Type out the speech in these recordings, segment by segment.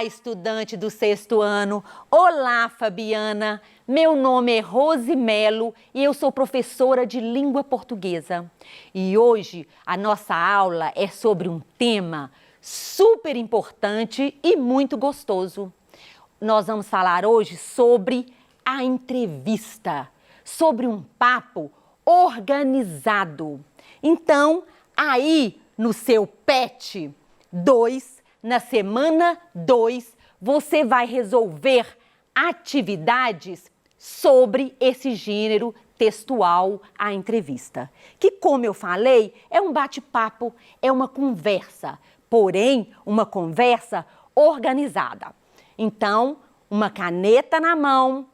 estudante do 6º ano! Olá, Fabiana! Meu nome é Rose Melo e eu sou professora de língua portuguesa. E hoje a nossa aula é sobre um tema super importante e muito gostoso. Nós vamos falar hoje sobre a entrevista, sobre um papo organizado. Então, aí no seu PET 2, na semana 2, você vai resolver atividades sobre esse gênero textual, a entrevista. Que, como eu falei, é um bate-papo, é uma conversa, porém, uma conversa organizada. Então, uma caneta na mão,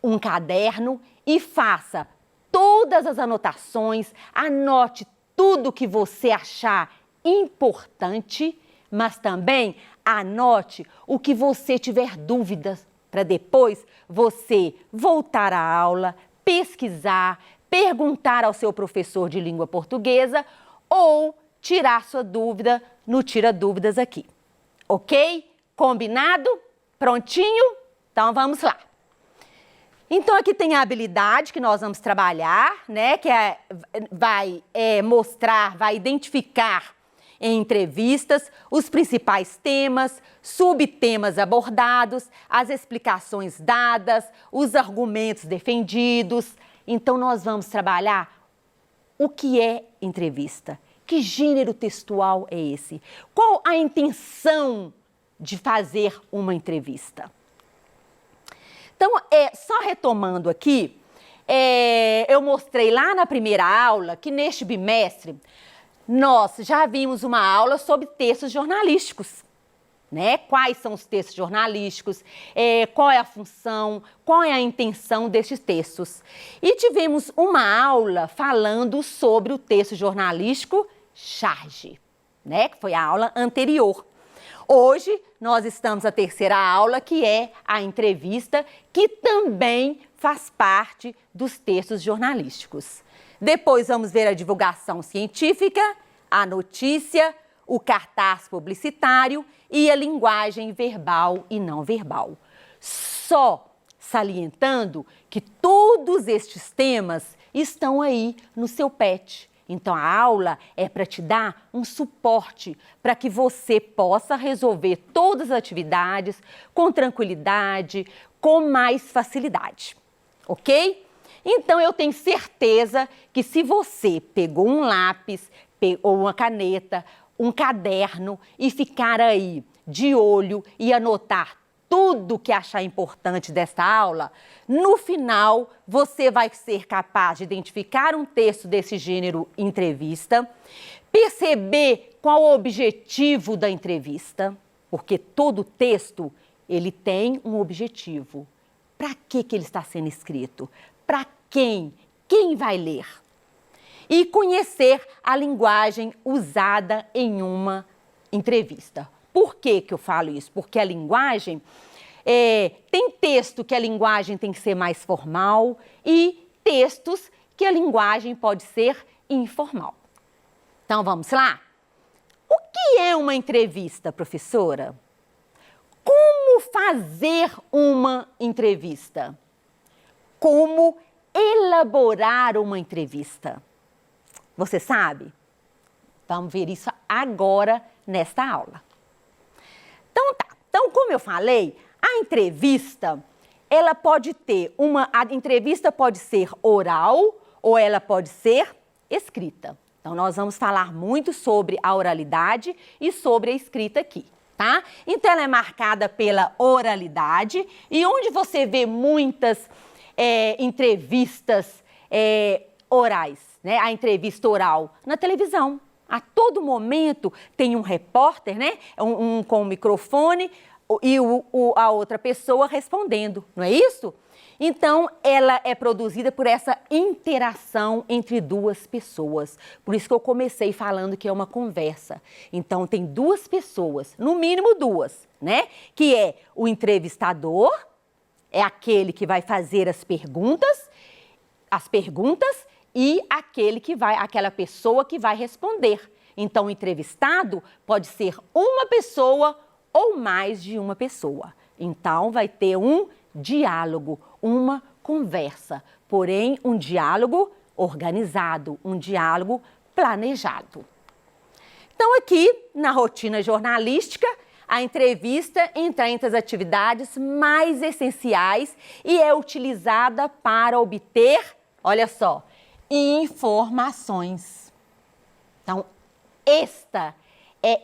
um caderno e faça todas as anotações, anote tudo que você achar importante, mas também anote o que você tiver dúvidas para depois você voltar à aula, pesquisar, perguntar ao seu professor de língua portuguesa ou tirar sua dúvida no Tira Dúvidas aqui. Ok? Combinado? Prontinho? Então vamos lá. Então aqui tem a habilidade que nós vamos trabalhar, né? Que vai mostrar, vai identificar em entrevistas os principais temas, subtemas abordados, as explicações dadas, os argumentos defendidos. Então nós vamos trabalhar o que é entrevista, que gênero textual é esse, qual a intenção de fazer uma entrevista. Então, só retomando aqui, eu mostrei lá na primeira aula que neste bimestre nós já vimos uma aula sobre textos jornalísticos, né? Quais são os textos jornalísticos, qual é a função, qual é a intenção destes textos. E tivemos uma aula falando sobre o texto jornalístico charge, né? Que foi a aula anterior. Hoje, nós estamos na terceira aula, que é a entrevista, que também faz parte dos textos jornalísticos. Depois vamos ver a divulgação científica, a notícia, o cartaz publicitário e a linguagem verbal e não verbal. Só salientando que todos estes temas estão aí no seu PET. Então, a aula é para te dar um suporte para que você possa resolver todas as atividades com tranquilidade, com mais facilidade, ok? Então, eu tenho certeza que se você pegou um lápis, ou uma caneta, um caderno e ficar aí de olho e anotar tudo que achar importante desta aula, no final você vai ser capaz de identificar um texto desse gênero entrevista, perceber qual o objetivo da entrevista, porque todo texto ele tem um objetivo. Para que ele está sendo escrito? Para quem? Quem vai ler? E conhecer a linguagem usada em uma entrevista. Por que eu falo isso? Porque a linguagem, tem texto que a linguagem tem que ser mais formal e textos que a linguagem pode ser informal. Então, vamos lá? O que é uma entrevista, professora? Como fazer uma entrevista? Como elaborar uma entrevista? Você sabe? Vamos ver isso agora nesta aula. Então tá, como eu falei, a entrevista, ela pode ter a entrevista pode ser oral ou ela pode ser escrita. Então nós vamos falar muito sobre a oralidade e sobre a escrita aqui, tá? Então ela é marcada pela oralidade e onde você vê muitas entrevistas orais, né? A entrevista oral na televisão. A todo momento tem um repórter, né? Um com o microfone e a outra pessoa respondendo, não é isso? Então, ela é produzida por essa interação entre duas pessoas. Por isso que eu comecei falando que é uma conversa. Então, tem duas pessoas, no mínimo duas, né? Que é o entrevistador, é aquele que vai fazer as perguntas e aquela pessoa que vai responder. Então, o entrevistado pode ser uma pessoa ou mais de uma pessoa. Então, vai ter um diálogo, uma conversa, porém um diálogo organizado, um diálogo planejado. Então, aqui na rotina jornalística, a entrevista entra entre as atividades mais essenciais e é utilizada para obter, olha só, informações. Então,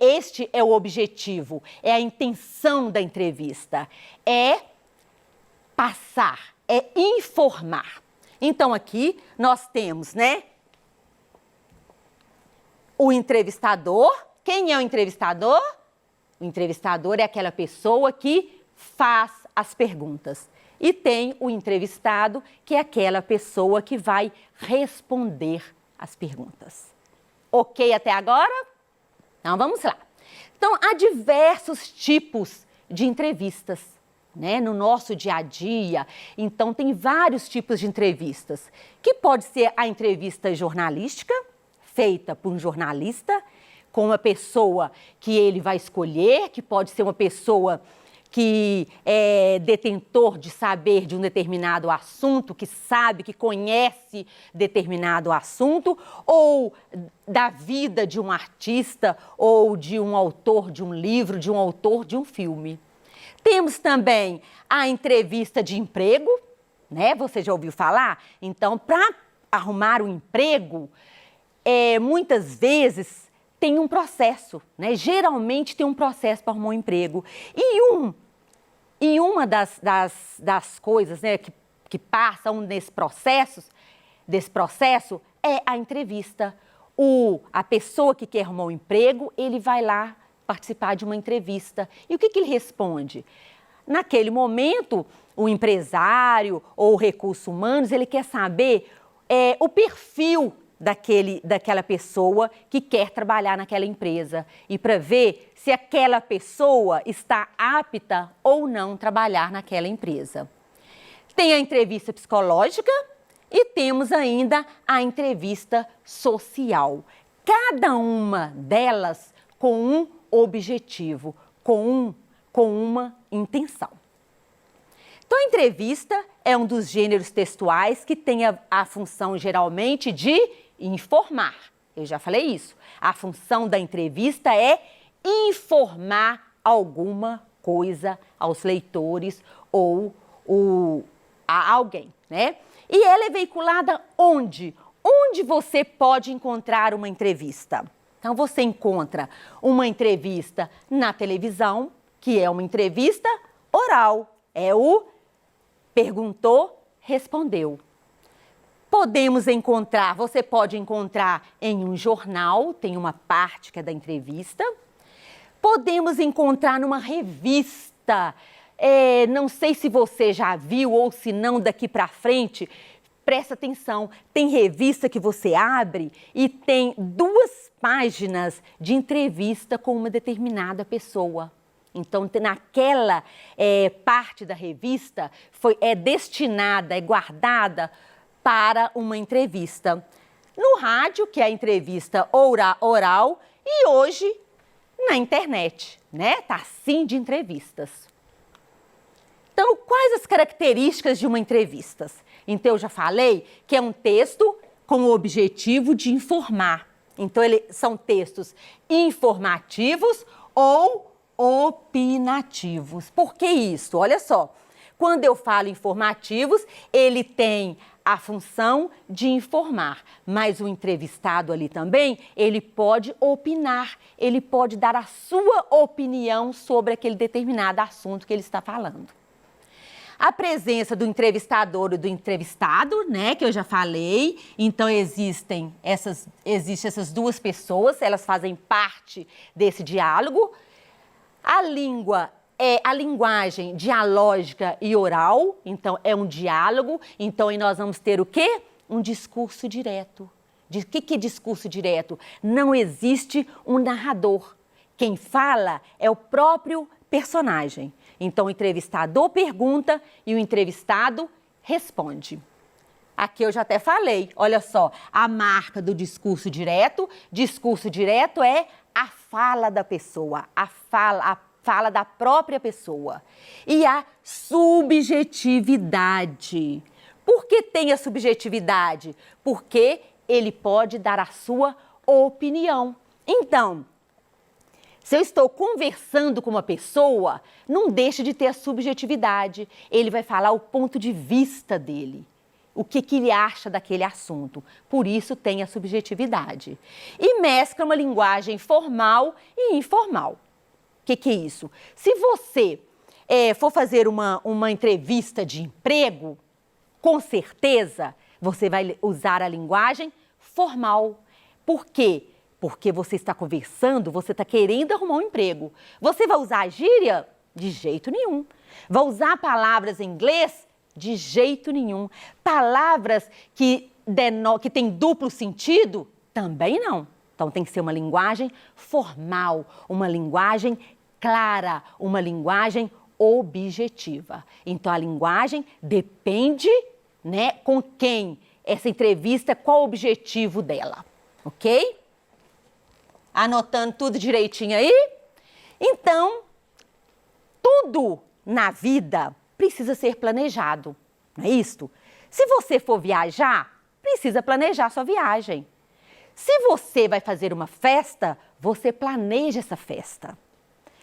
este é o objetivo, é a intenção da entrevista, é passar, é informar. Então, aqui nós temos, né, o entrevistador. Quem é o entrevistador? O entrevistador é aquela pessoa que faz as perguntas. E tem o entrevistado, que é aquela pessoa que vai responder as perguntas. Ok até agora? Então, vamos lá. Então, há diversos tipos de entrevistas, né, no nosso dia a dia. Então, tem vários tipos de entrevistas, que pode ser a entrevista jornalística, feita por um jornalista, com uma pessoa que ele vai escolher, que pode ser uma pessoa que é detentor de saber de um determinado assunto, que sabe, que conhece determinado assunto, ou da vida de um artista, ou de um autor de um livro, de um autor de um filme. Temos também a entrevista de emprego, né? Você já ouviu falar? Então, para arrumar um emprego, muitas vezes tem um processo, né? Geralmente tem um processo para arrumar um emprego. E uma das coisas, né, que passam desse processo é a entrevista. A pessoa que quer arrumar um emprego, ele vai lá participar de uma entrevista. E o que ele responde? Naquele momento, o empresário ou o recursos humanos, ele quer saber o perfil daquela pessoa que quer trabalhar naquela empresa e para ver se aquela pessoa está apta ou não trabalhar naquela empresa. Tem a entrevista psicológica e temos ainda a entrevista social. Cada uma delas com um objetivo, com uma intenção. Então, a entrevista é um dos gêneros textuais que tem a função geralmente de informar. Eu já falei isso. A função da entrevista é informar alguma coisa aos leitores ou a alguém, né? E ela é veiculada onde? Onde você pode encontrar uma entrevista? Então, você encontra uma entrevista na televisão, que é uma entrevista oral. É o perguntou, respondeu. Você pode encontrar em um jornal, tem uma parte que é da entrevista. Podemos encontrar numa revista. Não sei se você já viu ou se não daqui para frente, presta atenção, tem revista que você abre e tem 2 páginas de entrevista com uma determinada pessoa. Então, naquela parte da revista é destinada, é guardada para uma entrevista. No rádio, que é a entrevista oral, e hoje na internet, né? Tá assim de entrevistas. Então, quais as características de uma entrevista? Então, eu já falei que é um texto com o objetivo de informar. Então, são textos informativos ou opinativos. Por que isso? Olha só, quando eu falo informativos, ele tem a função de informar, mas o entrevistado ali também, ele pode opinar, ele pode dar a sua opinião sobre aquele determinado assunto que ele está falando. A presença do entrevistador e do entrevistado, né, que eu já falei, então existem essas 2 pessoas, elas fazem parte desse diálogo. A língua é a linguagem dialógica e oral, então é um diálogo, então aí nós vamos ter o quê? Um discurso direto. O que é discurso direto? Não existe um narrador. Quem fala é o próprio personagem. Então o entrevistador pergunta e o entrevistado responde. Aqui eu já até falei, olha só, a marca do discurso direto é a fala da pessoa, a fala da própria pessoa. E a subjetividade. Por que tem a subjetividade? Porque ele pode dar a sua opinião. Então, se eu estou conversando com uma pessoa, não deixe de ter a subjetividade. Ele vai falar o ponto de vista dele, o que ele acha daquele assunto. Por isso tem a subjetividade. E mescla uma linguagem formal e informal. O que é isso? Se você for fazer uma entrevista de emprego, com certeza você vai usar a linguagem formal. Por quê? Porque você está conversando, você está querendo arrumar um emprego. Você vai usar a gíria? De jeito nenhum. Vai usar palavras em inglês? De jeito nenhum. Palavras que têm duplo sentido? Também não. Então tem que ser uma linguagem formal, uma linguagem clara, uma linguagem objetiva. Então a linguagem depende, né, com quem essa entrevista, qual o objetivo dela, ok? Anotando tudo direitinho aí? Então, tudo na vida precisa ser planejado, não é isso? Se você for viajar, precisa planejar sua viagem. Se você vai fazer uma festa, você planeja essa festa.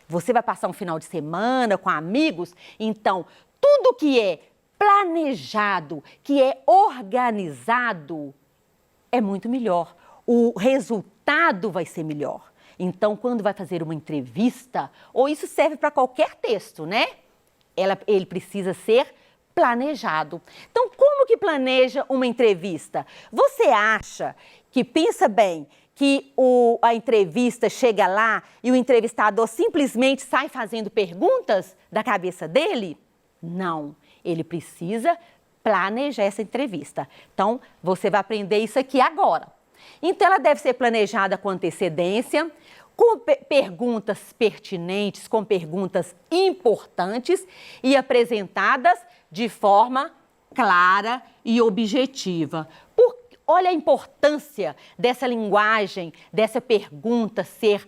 Você vai passar um final de semana com amigos, então tudo que é planejado, que é organizado, é muito melhor. O resultado vai ser melhor. Então, quando vai fazer uma entrevista, ou isso serve para qualquer texto, né? Ele precisa ser planejado. Então, como que planeja uma entrevista? Você acha que, pensa bem, que a entrevista chega lá e o entrevistador simplesmente sai fazendo perguntas da cabeça dele? Não, ele precisa planejar essa entrevista. Então, você vai aprender isso aqui agora. Então, ela deve ser planejada com antecedência, com perguntas pertinentes, com perguntas importantes e apresentadas de forma clara e objetiva. Olha a importância dessa linguagem, dessa pergunta ser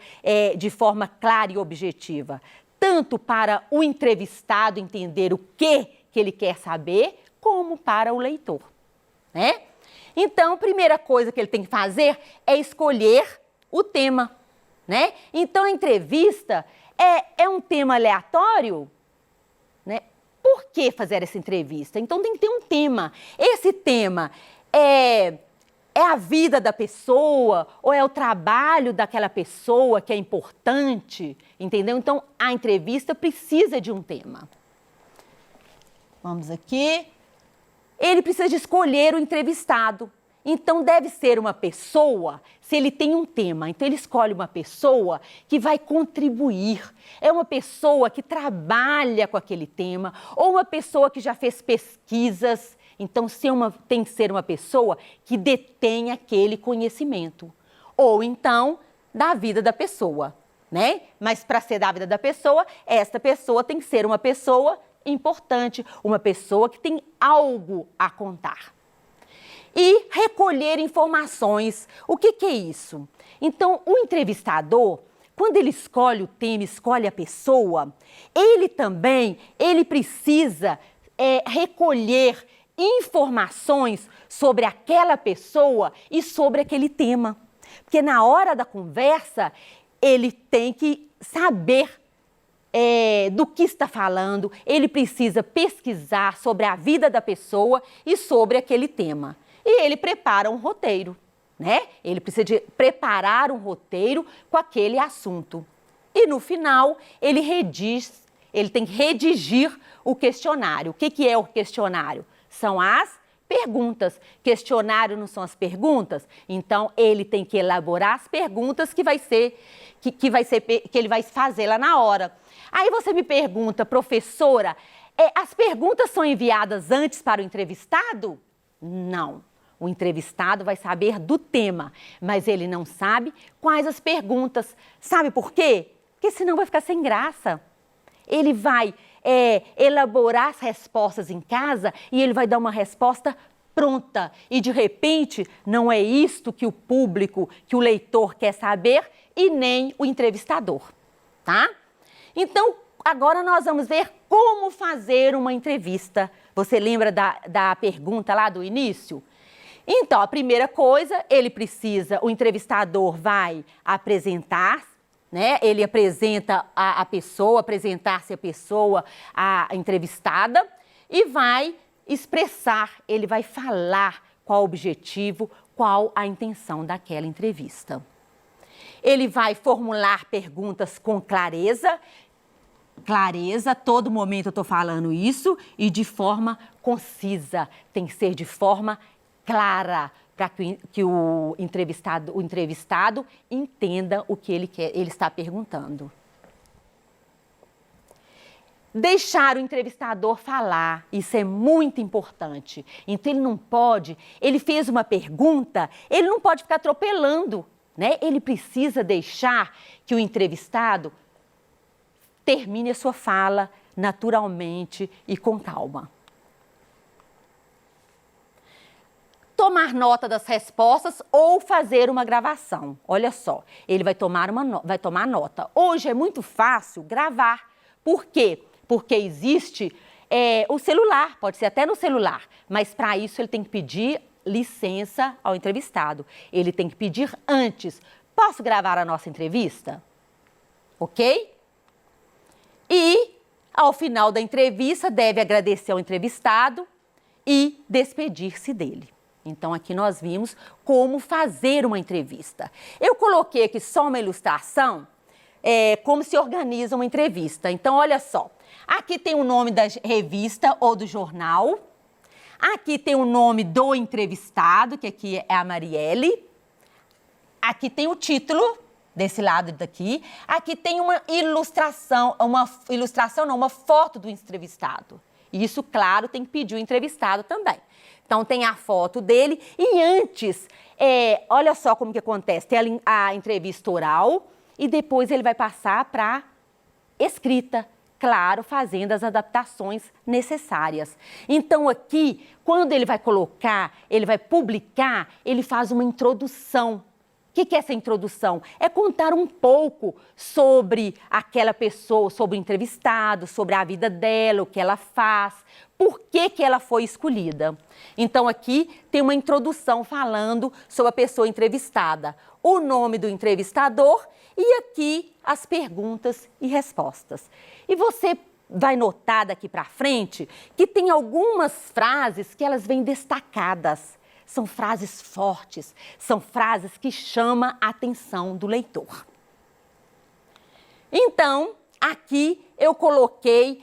de forma clara e objetiva. Tanto para o entrevistado entender o que ele quer saber, como para o leitor, né? Então, a primeira coisa que ele tem que fazer é escolher o tema, né? Então, a entrevista é um tema aleatório, né? Por que fazer essa entrevista? Então, tem que ter um tema. Esse tema é a vida da pessoa ou é o trabalho daquela pessoa que é importante, entendeu? Então, a entrevista precisa de um tema. Vamos aqui. Ele precisa de escolher o entrevistado. Então, deve ser uma pessoa, se ele tem um tema, então ele escolhe uma pessoa que vai contribuir. É uma pessoa que trabalha com aquele tema ou uma pessoa que já fez pesquisas. Então, tem que ser uma pessoa que detém aquele conhecimento. Ou então, da vida da pessoa, né? Mas para ser da vida da pessoa, esta pessoa tem que ser uma pessoa importante, uma pessoa que tem algo a contar. E recolher informações. O que é isso? Então, o entrevistador, quando ele escolhe o tema, escolhe a pessoa, ele precisa recolher informações sobre aquela pessoa e sobre aquele tema. Porque na hora da conversa, ele tem que saber do que está falando, ele precisa pesquisar sobre a vida da pessoa e sobre aquele tema. E ele prepara um roteiro, né? Ele precisa de preparar um roteiro com aquele assunto. E no final, ele tem que redigir o questionário. O que é o questionário? São as perguntas. Questionário não são as perguntas? Então, ele tem que elaborar as perguntas que ele vai fazer lá na hora. Aí você me pergunta, professora, as perguntas são enviadas antes para o entrevistado? Não. O entrevistado vai saber do tema, mas ele não sabe quais as perguntas. Sabe por quê? Porque senão vai ficar sem graça. Ele vai elaborar as respostas em casa e ele vai dar uma resposta pronta. E de repente, não é isto que o público, que o leitor quer saber e nem o entrevistador, tá? Então, agora nós vamos ver como fazer uma entrevista. Você lembra da pergunta lá do início? Então, a primeira coisa, o entrevistador vai apresentar, né? Ele apresenta a pessoa, apresentar-se a pessoa, a entrevistada, e vai expressar, ele vai falar qual o objetivo, qual a intenção daquela entrevista. Ele vai formular perguntas com clareza, todo momento eu estou falando isso, e de forma concisa, tem que ser de forma clara, para que o entrevistado entenda o que ele está perguntando. Deixar o entrevistador falar, isso é muito importante. Então ele fez uma pergunta, ele não pode ficar atropelando, né? Ele precisa deixar que o entrevistado termine a sua fala naturalmente e com calma. Tomar nota das respostas ou fazer uma gravação. Olha só, ele vai tomar nota. Hoje é muito fácil gravar. Por quê? Porque existe o celular, pode ser até no celular, mas para isso ele tem que pedir licença ao entrevistado. Ele tem que pedir antes. Posso gravar a nossa entrevista? Ok? E, ao final da entrevista, deve agradecer ao entrevistado e despedir-se dele. Então, aqui nós vimos como fazer uma entrevista. Eu coloquei aqui só uma ilustração, como se organiza uma entrevista. Então, olha só. Aqui tem o nome da revista ou do jornal. Aqui tem o nome do entrevistado, que aqui é a Marielle. Aqui tem o título, desse lado daqui. Aqui tem uma uma foto do entrevistado. E isso, claro, tem que pedir o entrevistado também. Então, tem a foto dele e antes, olha só como que acontece, tem a entrevista oral e depois ele vai passar para escrita, claro, fazendo as adaptações necessárias. Então, aqui, quando ele vai publicar, ele faz uma introdução. O que é essa introdução? É contar um pouco sobre aquela pessoa, sobre o entrevistado, sobre a vida dela, o que ela faz, por que ela foi escolhida. Então, aqui tem uma introdução falando sobre a pessoa entrevistada, o nome do entrevistador e aqui as perguntas e respostas. E você vai notar daqui para frente que tem algumas frases que elas vêm destacadas. São frases fortes, são frases que chamam a atenção do leitor. Então, aqui eu coloquei,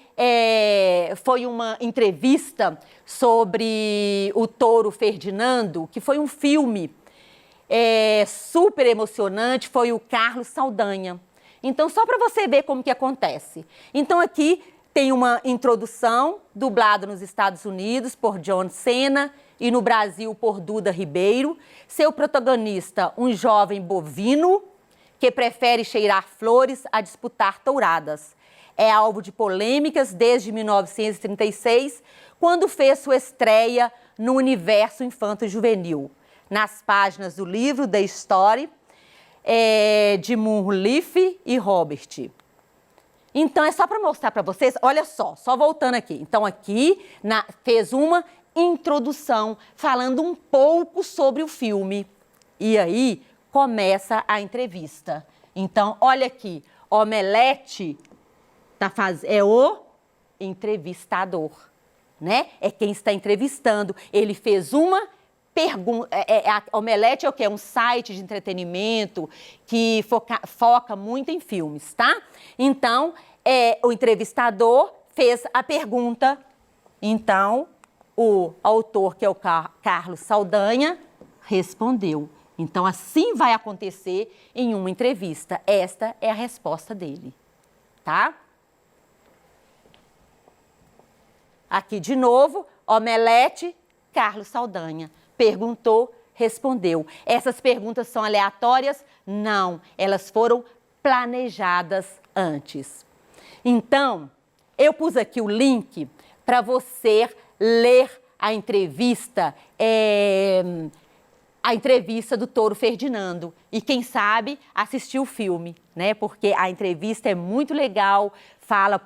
foi uma entrevista sobre o touro Ferdinando, que foi um filme super emocionante, foi o Carlos Saldanha. Então, só para você ver como que acontece. Então, aqui tem uma introdução, dublado nos Estados Unidos por John Cena e no Brasil por Duda Ribeiro. Seu protagonista, um jovem bovino que prefere cheirar flores a disputar touradas. É alvo de polêmicas desde 1936, quando fez sua estreia no universo infanto-juvenil. Nas páginas do livro The Story, de Moore e Robert. Então, é só para mostrar para vocês, olha só voltando aqui. Então, aqui fez uma introdução falando um pouco sobre o filme. E aí, começa a entrevista. Então, olha aqui, Omelete é o entrevistador, né? É quem está entrevistando. Ele fez uma pergunta. A Omelete é o quê? É um site de entretenimento que foca muito em filmes, tá? Então, o entrevistador fez a pergunta. Então, o autor, que é o Carlos Saldanha, respondeu. Então, assim vai acontecer em uma entrevista. Esta é a resposta dele, tá? Aqui de novo, Omelete, Carlos Saldanha. Perguntou, respondeu. Essas perguntas são aleatórias? Não, elas foram planejadas antes. Então, eu pus aqui o link para você ler a entrevista a entrevista do Touro Ferdinando e, quem sabe, assistir o filme, né? Porque a entrevista é muito legal, fala o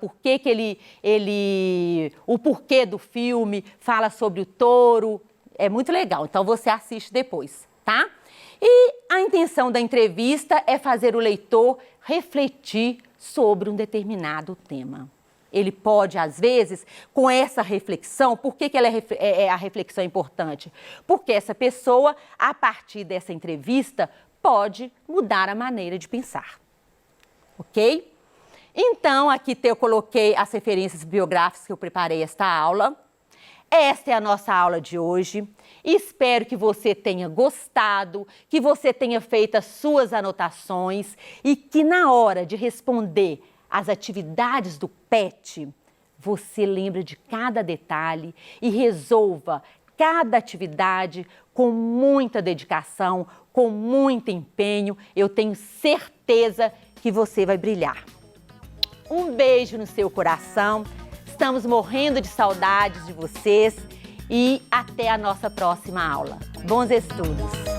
porquê do filme, fala sobre o touro, é muito legal. Então você assiste depois, tá? E a intenção da entrevista é fazer o leitor refletir sobre um determinado tema. Ele pode, às vezes, com essa reflexão, por que a reflexão é importante? Porque essa pessoa, a partir dessa entrevista, pode mudar a maneira de pensar. Ok? Então, aqui eu coloquei as referências biográficas que eu preparei esta aula. Esta é a nossa aula de hoje. Espero que você tenha gostado, que você tenha feito as suas anotações e que na hora de responder as atividades do PET, você lembre de cada detalhe e resolva cada atividade com muita dedicação, com muito empenho. Eu tenho certeza que você vai brilhar. Um beijo no seu coração. Estamos morrendo de saudades de vocês e até a nossa próxima aula. Bons estudos!